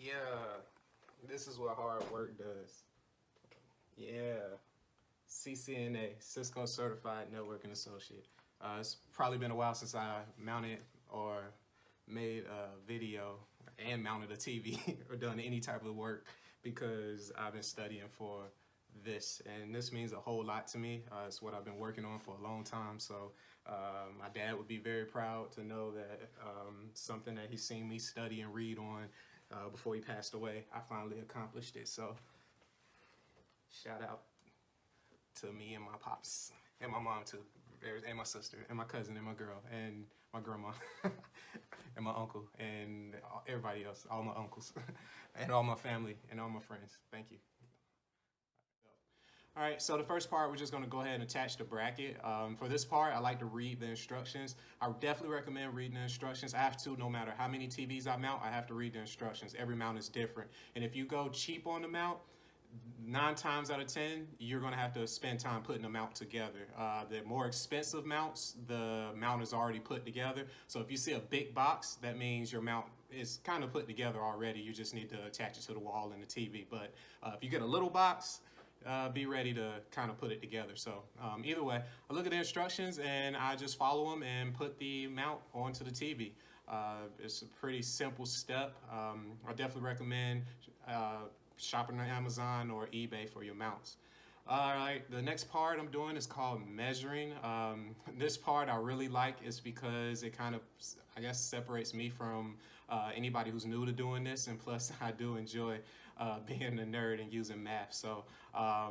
Yeah, this is what hard work does. Yeah, CCNA, Cisco Certified Networking Associate. It's probably been a while since I mounted or made a video and mounted a TV or done any type of work because I've been studying for this, and this means a whole lot to me. It's what I've been working on for a long time, so my dad would be very proud to know that something that he's seen me study and read on before he passed away, I finally accomplished it. So shout out to me and my pops and my mom too, and my sister and my cousin and my girl and my grandma and my uncle and everybody else, all my uncles and all my family and all my friends. Thank you. All right, so the first part, we're just gonna go ahead and attach the bracket. For this part, I like to read the instructions. I would definitely recommend reading the instructions. I have to, no matter how many TVs I mount, I have to read the instructions. Every mount is different. And if you go cheap on the mount, 9 times out of 10, you're gonna have to spend time putting the mount together. The more expensive mounts, the mount is already put together. So if you see a big box, that means your mount is kind of put together already. You just need to attach it to the wall in the TV. But if you get a little box, be ready to kind of put it together. So either way, I look at the instructions and I just follow them and put the mount onto the TV. It's a pretty simple step. I definitely recommend shopping on Amazon or eBay for your mounts. All right, the next part I'm doing is called measuring. This part I really like is because it kind of, I guess, separates me from anybody who's new to doing this, and plus I do enjoy being a nerd and using math. So I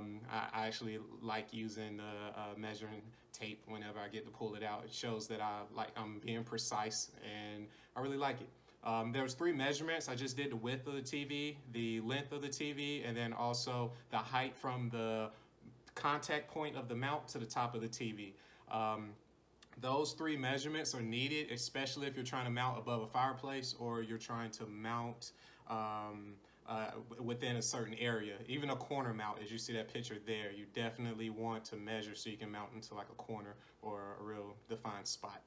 actually like using the measuring tape whenever I get to pull it out. It shows that I'm being precise, and I really like it. There's 3 measurements. I just did the width of the TV, the length of the TV, and then also the height from the contact point of the mount to the top of the TV. Those 3 measurements are needed, especially if you're trying to mount above a fireplace or you're trying to mount within a certain area. Even a corner mount, as you see that picture there, you definitely want to measure so you can mount into like a corner or a real defined spot.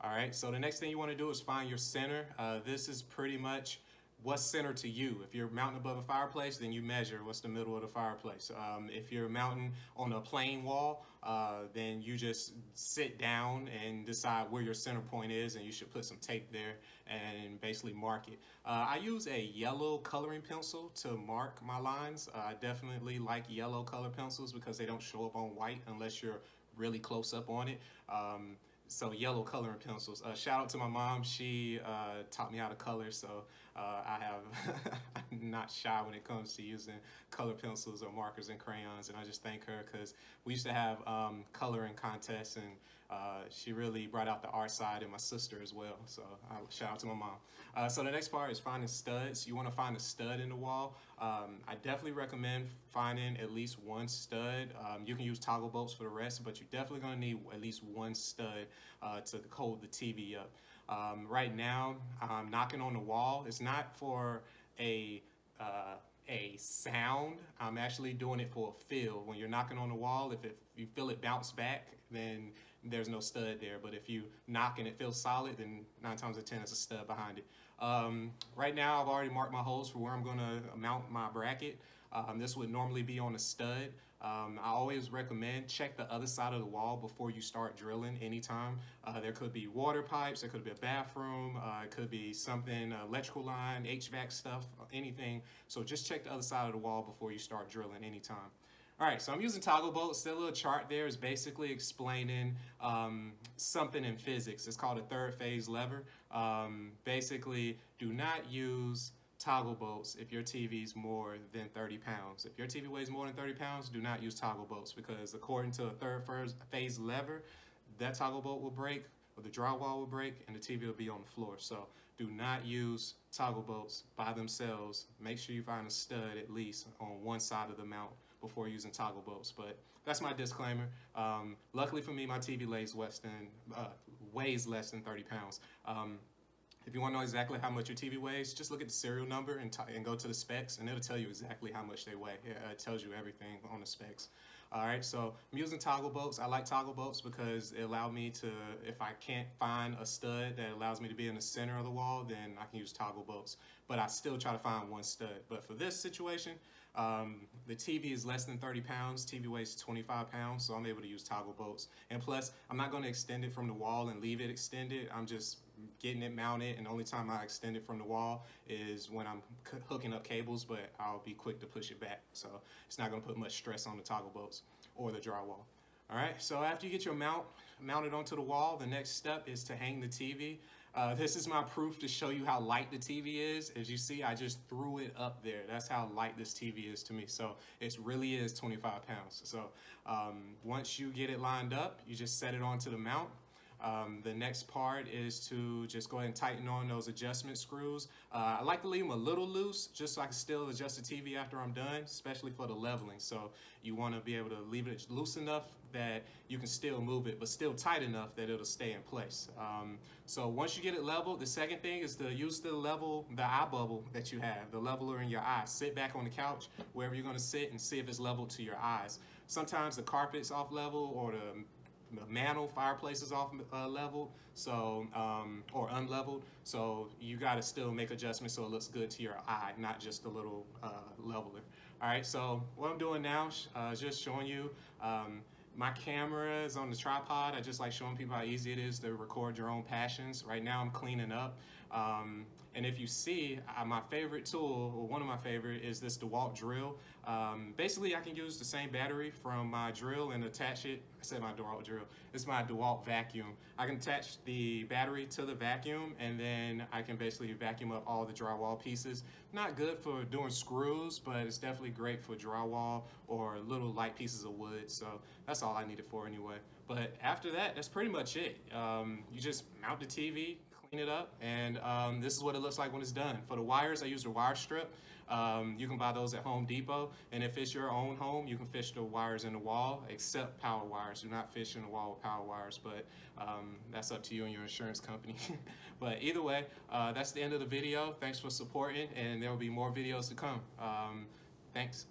All right, so the next thing you want to do is find your center. This is pretty much what's center to you. If you're mounting above a fireplace, then you measure what's the middle of the fireplace. If you're mounting on a plain wall, then you just sit down and decide where your center point is, and you should put some tape there and basically mark it. I use a yellow coloring pencil to mark my lines. I definitely like yellow color pencils because they don't show up on white unless you're really close up on it. So yellow coloring pencils. Shout out to my mom. She taught me how to color, so I'm not shy when it comes to using color pencils or markers and crayons, and I just thank her because we used to have coloring contests, and she really brought out the art side in my sister as well. So shout out to my mom. So the next part is finding studs. You want to find a stud in the wall. I definitely recommend finding at least 1 stud. You can use toggle bolts for the rest, but you're definitely going to need at least 1 stud to hold the TV up. Right now, I'm knocking on the wall. It's not for a sound. I'm actually doing it for a feel. When you're knocking on the wall, if you feel it bounce back, then there's no stud there. But if you knock and it feels solid, then 9 times out of 10, it's a stud behind it. Right now, I've already marked my holes for where I'm going to mount my bracket. This would normally be on a stud. I always recommend check the other side of the wall before you start drilling anytime. There could be water pipes, there could be a bathroom, it could be something, electrical line, HVAC stuff, anything. So just check the other side of the wall before you start drilling anytime. All right, so I'm using toggle bolts. That little chart there is basically explaining something in physics. It's called a 3rd phase lever. Basically, do not use toggle bolts if your TV is more than 30 pounds. If your TV weighs more than 30 pounds, do not use toggle bolts because according to a 3rd phase lever, that toggle bolt will break or the drywall will break and the TV will be on the floor. So do not use toggle bolts by themselves. Make sure you find a stud at least on one side of the mount before using toggle bolts. But that's my disclaimer. Luckily for me, my TV weighs less than 30 pounds. If you want to know exactly how much your TV weighs, just look at the serial number and go to the specs, and it'll tell you exactly how much they weigh. It tells you everything on the specs. All right, so I'm using toggle bolts. I like toggle bolts because it allows me to, if I can't find a stud that allows me to be in the center of the wall, then I can use toggle bolts. But I still try to find one stud. But for this situation, the TV is less than 30 pounds. TV weighs 25 pounds, so I'm able to use toggle bolts. And plus, I'm not going to extend it from the wall and leave it extended. I'm just getting it mounted, and the only time I extend it from the wall is when I'm hooking up cables, but I'll be quick to push it back. So it's not going to put much stress on the toggle bolts or the drywall. All right, so after you get your mount mounted onto the wall, the next step is to hang the TV. This is my proof to show you how light the TV is. As you see, I just threw it up there. That's how light this TV is to me. So it really is 25 pounds. So once you get it lined up, you just set it onto the mount. The next part is to just go ahead and tighten on those adjustment screws. I like to leave them a little loose just so I can still adjust the TV after I'm done, especially for the leveling. So you want to be able to leave it loose enough that you can still move it, but still tight enough that it'll stay in place. So once you get it leveled, the second thing is to use the eye bubble that you have, the leveler in your eye. Sit back on the couch, wherever you're going to sit, and see if it's leveled to your eyes. Sometimes the carpet's off level or the mantle, fireplace is off level, so or unleveled, so you got to still make adjustments so it looks good to your eye, not just a little leveler. All right, so what I'm doing now is just showing you. My camera is on the tripod. I just like showing people how easy it is to record your own passions. Right now I'm cleaning up. And if you see, my favorite tool, or one of my favorite, is this DeWalt drill. Basically, I can use the same battery from my drill and attach it. I said my DeWalt drill. It's my DeWalt vacuum. I can attach the battery to the vacuum, and then I can basically vacuum up all the drywall pieces. Not good for doing screws, but it's definitely great for drywall or little light pieces of wood. So that's all I need it for anyway. But after that, that's pretty much it. You just mount the TV, clean it up, and this is what it looks like when it's done. For the wires, I used a wire strip. You can buy those at Home Depot, and if it's your own home, you can fish the wires in the wall, except power wires. Do not fish in the wall with power wires, but that's up to you and your insurance company. But either way, that's the end of the video. Thanks for supporting, and there will be more videos to come. Thanks.